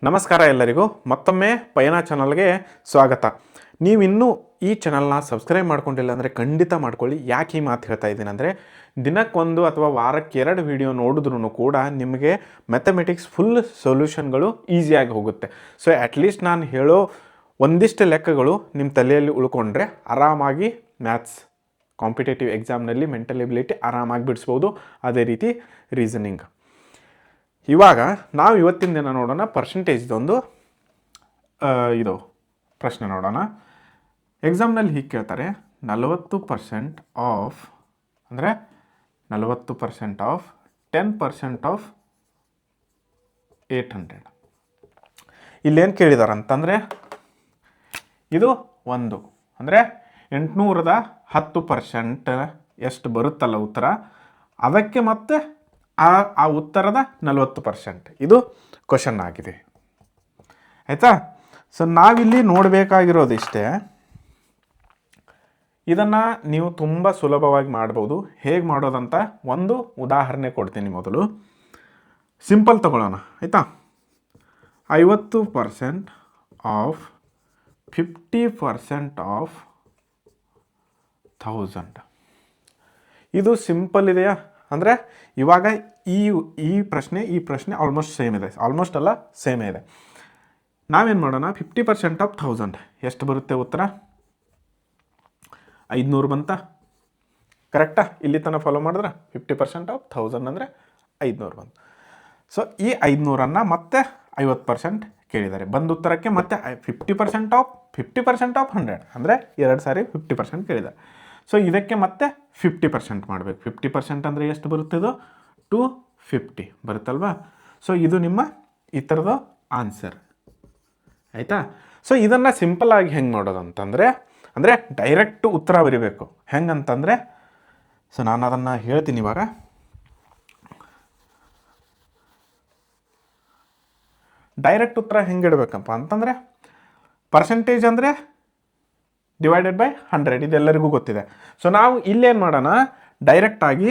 ನಮಸ್ಕಾರ ಎಲ್ಲರಿಗೂ ಮತ್ತೊಮ್ಮೆ ಪಯಣ ಚಾನಲ್ಗೆ ಸ್ವಾಗತ. ನೀವಿನ್ನೂ ಈ ಚಾನಲ್ನ ಸಬ್ಸ್ಕ್ರೈಬ್ ಮಾಡ್ಕೊಂಡಿಲ್ಲ ಅಂದರೆ ಖಂಡಿತ ಮಾಡ್ಕೊಳ್ಳಿ. ಯಾಕೆ ಈ ಮಾತು ಹೇಳ್ತಾ ಇದ್ದೀನಿ ಅಂದರೆ, ದಿನಕ್ಕೊಂದು ಅಥವಾ ವಾರಕ್ಕೆ 2 ವಿಡಿಯೋ ನೋಡಿದ್ರೂ ಕೂಡ ನಿಮಗೆ ಮ್ಯಾಥಮೆಟಿಕ್ಸ್ ಫುಲ್ ಸೊಲ್ಯೂಷನ್ಗಳು ಈಸಿಯಾಗಿ ಹೋಗುತ್ತೆ. ಸೊ ಅಟ್ಲೀಸ್ಟ್ ನಾನು ಹೇಳೋ ಒಂದಿಷ್ಟು ಲೆಕ್ಕಗಳು ನಿಮ್ಮ ತಲೆಯಲ್ಲಿ ಉಳ್ಕೊಂಡ್ರೆ ಆರಾಮಾಗಿ ಮ್ಯಾಥ್ಸ್ ಕಾಂಪಿಟೇಟಿವ್ ಎಕ್ಸಾಮ್ನಲ್ಲಿ ಮೆಂಟಲ್ ಎಬಿಲಿಟಿ ಆರಾಮಾಗಿ ಬಿಡಿಸ್ಬೋದು. ಅದೇ ರೀತಿ ರೀಸನಿಂಗ್. ಇವಾಗ ನಾವು ಇವತ್ತಿನ ದಿನ ನೋಡೋಣ ಪರ್ಸೆಂಟೇಜ್ದೊಂದು ಇದು ಪ್ರಶ್ನೆ ನೋಡೋಣ. ಎಕ್ಸಾಮ್ನಲ್ಲಿ ಹೀಗೆ ಕೇಳ್ತಾರೆ, 40% ಆಫ್ ಅಂದರೆ 40% ಆಫ್ 10% ಆಫ್ 800. ಇಲ್ಲೇನು ಕೇಳಿದಾರೆ ಅಂತಂದರೆ, ಇದು ಒಂದು ಅಂದರೆ 800ದ 10% ಎಷ್ಟು ಬರುತ್ತಲ್ಲ ಉತ್ತರ, ಅದಕ್ಕೆ ಮತ್ತೆ ಆ ಉತ್ತರದ 40%. ಇದು ಕ್ವಶನ್ ಆಗಿದೆ, ಆಯಿತಾ. ಸೊ ನಾವಿಲ್ಲಿ ನೋಡಬೇಕಾಗಿರೋದಿಷ್ಟೇ. ಇದನ್ನು ನೀವು ತುಂಬ ಸುಲಭವಾಗಿ ಮಾಡ್ಬೋದು. ಹೇಗೆ ಮಾಡೋದಂತ ಒಂದು ಉದಾಹರಣೆ ಕೊಡ್ತೀನಿ. ಮೊದಲು ಸಿಂಪಲ್ ತಗೊಳ್ಳೋಣ, ಆಯಿತಾ. 50% ಆಫ್ 50% ಆಫ್ 1000. ಇದು ಸಿಂಪಲ್ ಇದೆಯಾ ಅಂದರೆ, ಇವಾಗ ಈ ಪ್ರಶ್ನೆ ಆಲ್ಮೋಸ್ಟ್ ಸೇಮ್ ಇದೆ. ಆಲ್ಮೋಸ್ಟ್ ಅಲ್ಲ, ಸೇಮೇ ಇದೆ. ನಾವೇನು ಮಾಡೋಣ, 50% ಆಫ್ 1000 ಎಷ್ಟು ಬರುತ್ತೆ ಉತ್ತರ? 500 ಬಂತ. ಕರೆಕ್ಟಾ? ಇಲ್ಲಿ ತನಕ ಫಾಲೋ ಮಾಡಿದ್ರೆ 50% ಆಫ್ 1000 ಅಂದರೆ 500 ಬಂತು. ಸೊ ಈ 500ಅನ್ನು ಮತ್ತೆ 50% ಕೇಳಿದ್ದಾರೆ. ಬಂದ ಉತ್ತರಕ್ಕೆ ಮತ್ತೆ 50% ಆಫ್ 100 ಅಂದರೆ 2 ಸಾರಿ 50% ಕೇಳಿದ್ದಾರೆ. ಸೊ ಇದಕ್ಕೆ ಮತ್ತೆ 50% ಮಾಡಬೇಕು. 50% ಅಂದರೆ ಎಷ್ಟು ಬರುತ್ತೆ? ಇದು 250 ಬರುತ್ತಲ್ವಾ. ಸೊ ಇದು ನಿಮ್ಮ ಈ ಥರದ ಆನ್ಸರ್, ಆಯಿತಾ. ಸೊ ಇದನ್ನು ಸಿಂಪಲ್ಲಾಗಿ ಹೆಂಗೆ ಮಾಡೋದು ಅಂತಂದರೆ, ಡೈರೆಕ್ಟ್ ಉತ್ತರ ಬರೀಬೇಕು. ಹೆಂಗಂತಂದರೆ, ಸೊ ನಾನು ಅದನ್ನು ಹೇಳ್ತೀನಿ ಇವಾಗ. ಡೈರೆಕ್ಟ್ ಉತ್ತರ ಹೆಂಗೆ ಇಡಬೇಕಪ್ಪ ಅಂತಂದರೆ, ಪರ್ಸೆಂಟೇಜ್ ಅಂದರೆ ಡಿವೈಡೆಡ್ ಬೈ 100, ಇದೆಲ್ಲರಿಗೂ ಗೊತ್ತಿದೆ. ಸೊ ನಾವು ಇಲ್ಲೇನು ಮಾಡೋಣ, ಡೈರೆಕ್ಟಾಗಿ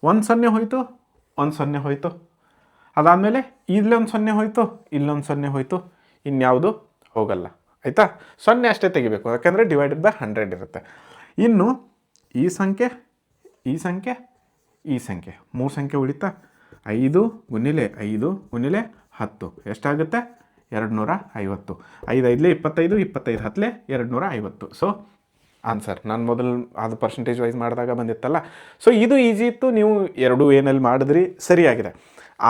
1 0 ಹೋಯಿತು, 1 0 ಹೋಯಿತು. ಅದಾದಮೇಲೆ ಇಲ್ಲೊಂದು 0 ಹೋಯಿತು, ಇಲ್ಲೊಂದು 0 ಹೋಯಿತು, ಇನ್ಯಾವುದು ಹೋಗಲ್ಲ, ಆಯಿತಾ. 0 ಅಷ್ಟೇ ತೆಗಿಬೇಕು, ಯಾಕೆಂದರೆ ಡಿವೈಡೆಡ್ ಬೈ 100 ಇರುತ್ತೆ. ಇನ್ನು ಈ ಸಂಖ್ಯೆ, ಈ ಸಂಖ್ಯೆ, ಈ ಸಂಖ್ಯೆ 3 ಸಂಖ್ಯೆ ಉಳಿತಾ. 5 ಗುಣಿಲೆ 5 ಗುಣಿಲೆ 10 ಎಷ್ಟಾಗುತ್ತೆ? 250. 5 5 25, 25 10 250. ಸೊ ಆನ್ಸರ್ ನಾನು ಮೊದಲು ಅದು ಪರ್ಸೆಂಟೇಜ್ ವೈಸ್ ಮಾಡಿದಾಗ ಬಂದಿತ್ತಲ್ಲ. ಸೊ ಇದು ಈಸಿ ಇತ್ತು, ನೀವು 2 ಏನಲ್ಲಿ ಮಾಡಿದ್ರಿ, ಸರಿಯಾಗಿದೆ.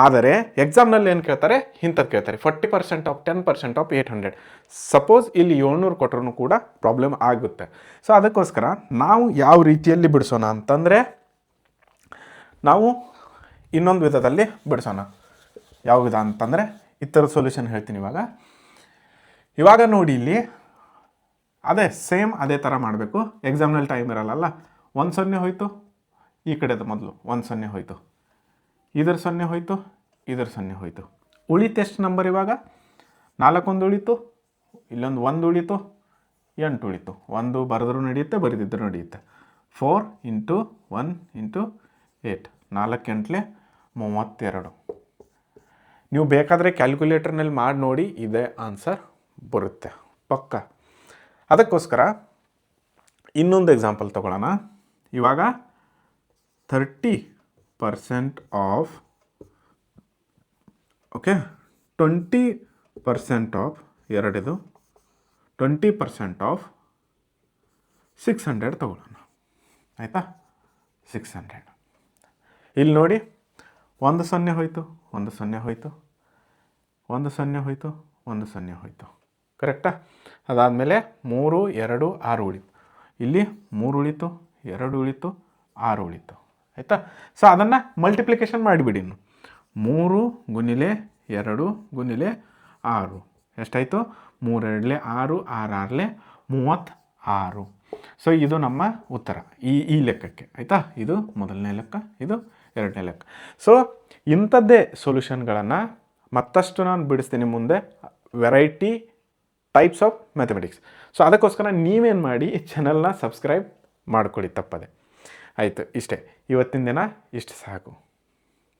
ಆದರೆ ಎಕ್ಸಾಮ್ನಲ್ಲಿ ಏನು ಕೇಳ್ತಾರೆ, ಇಂಥದ್ದು ಕೇಳ್ತಾರೆ, 40% ಆಫ್ 10% ಆಫ್ 800. ಸಪೋಸ್ ಇಲ್ಲಿ 700 ಕೊಟ್ಟರು ಕೂಡ ಪ್ರಾಬ್ಲಮ್ ಆಗುತ್ತೆ. ಸೊ ಅದಕ್ಕೋಸ್ಕರ ನಾವು ಯಾವ ರೀತಿಯಲ್ಲಿ ಬಿಡಿಸೋಣ ಅಂತಂದರೆ, ನಾವು ಇನ್ನೊಂದು ವಿಧದಲ್ಲಿ ಬಿಡಿಸೋಣ. ಯಾವ ವಿಧ ಅಂತಂದರೆ, ಈ ಥರ ಸೊಲ್ಯೂಷನ್ ಹೇಳ್ತೀನಿ ಇವಾಗ ನೋಡಿ. ಇಲ್ಲಿ ಅದೇ ಸೇಮ್ ಅದೇ ಥರ ಮಾಡಬೇಕು. ಎಕ್ಸಾಮ್ನಲ್ಲಿ ಟೈಮ್ ಇರಲ್ಲ. 1 0 ಹೋಯಿತು, ಈ ಕಡೆದು ಮೊದಲು 1 0 ಹೋಯಿತು, ಇದರ 0 ಹೋಯಿತು, ಇದರ 0 ಹೋಯಿತು. ಉಳಿತು ಎಷ್ಟು ನಂಬರ್? ಇವಾಗ 4 1 ಉಳಿತು, ಇಲ್ಲೊಂದು 1 ಉಳಿತು, 8 ಉಳಿತು. 1 ಬರೆದ್ರೂ ನಡೆಯುತ್ತೆ, ಬರೆದಿದ್ದರೂ ನಡೆಯುತ್ತೆ. 4 × 1 × 8, 4 8 32. ನೀವು ಬೇಕಾದರೆ ಕ್ಯಾಲ್ಕುಲೇಟರ್ನಲ್ಲಿ ಮಾಡಿ ನೋಡಿ, ಇದೇ ಆನ್ಸರ್ ಬರುತ್ತೆ ಪಕ್ಕ. ಅದಕ್ಕೋಸ್ಕರ ಇನ್ನೊಂದು ಎಕ್ಸಾಂಪಲ್ ತೊಗೊಳ್ಳೋಣ. ಇವಾಗ 30% ಆಫ್ 20% ಆಫ್ 2 20% ಆಫ್ 600 ತೊಗೊಳ್ಳೋಣ, ಆಯಿತಾ. 600. ಇಲ್ಲಿ ನೋಡಿ, 1 0 ಹೋಯಿತು, 1 0 ಹೋಯಿತು, 1 0 ಹೋಯಿತು, 1 0 ಹೋಯಿತು, ಕರೆಕ್ಟಾ. ಅದಾದಮೇಲೆ 3 2 6 ಉಳಿತು. ಇಲ್ಲಿ 3 ಉಳಿತು, 2 ಉಳಿತು, 6 ಉಳಿತು, ಆಯಿತಾ. ಸೊ ಅದನ್ನು ಮಲ್ಟಿಪ್ಲಿಕೇಶನ್ ಮಾಡಿಬಿಡಿ. 3 ಗುಣಿಲೆ 2 ಗುಣಿಲೆ 6 ಎಷ್ಟಾಯಿತು? 3 2 6, 6 6 36. ಸೊ ಇದು ನಮ್ಮ ಉತ್ತರ ಈ ಲೆಕ್ಕಕ್ಕೆ, ಆಯಿತಾ. ಇದು ಮೊದಲನೇ ಲೆಕ್ಕ, ಇದು ಎರಡನೇ ಲೆಕ್ಕ. ಸೊ ಇಂಥದ್ದೇ ಸೊಲ್ಯೂಷನ್ಗಳನ್ನು ಮತ್ತಷ್ಟು ನಾನು ಬಿಡಿಸ್ತೀನಿ ಮುಂದೆ, variety types of mathematics. So ಅದಕ್ಕೋಸ್ಕರ ನೀವೇನು ಮಾಡಿ, ಈ ಚಾನಲ್ನ ಸಬ್ಸ್ಕ್ರೈಬ್ ಮಾಡ್ಕೊಳ್ಳಿ ತಪ್ಪದೆ, ಆಯಿತು. ಇಷ್ಟೇ ಇವತ್ತಿನ ದಿನ, ಇಷ್ಟು ಸಾಕು.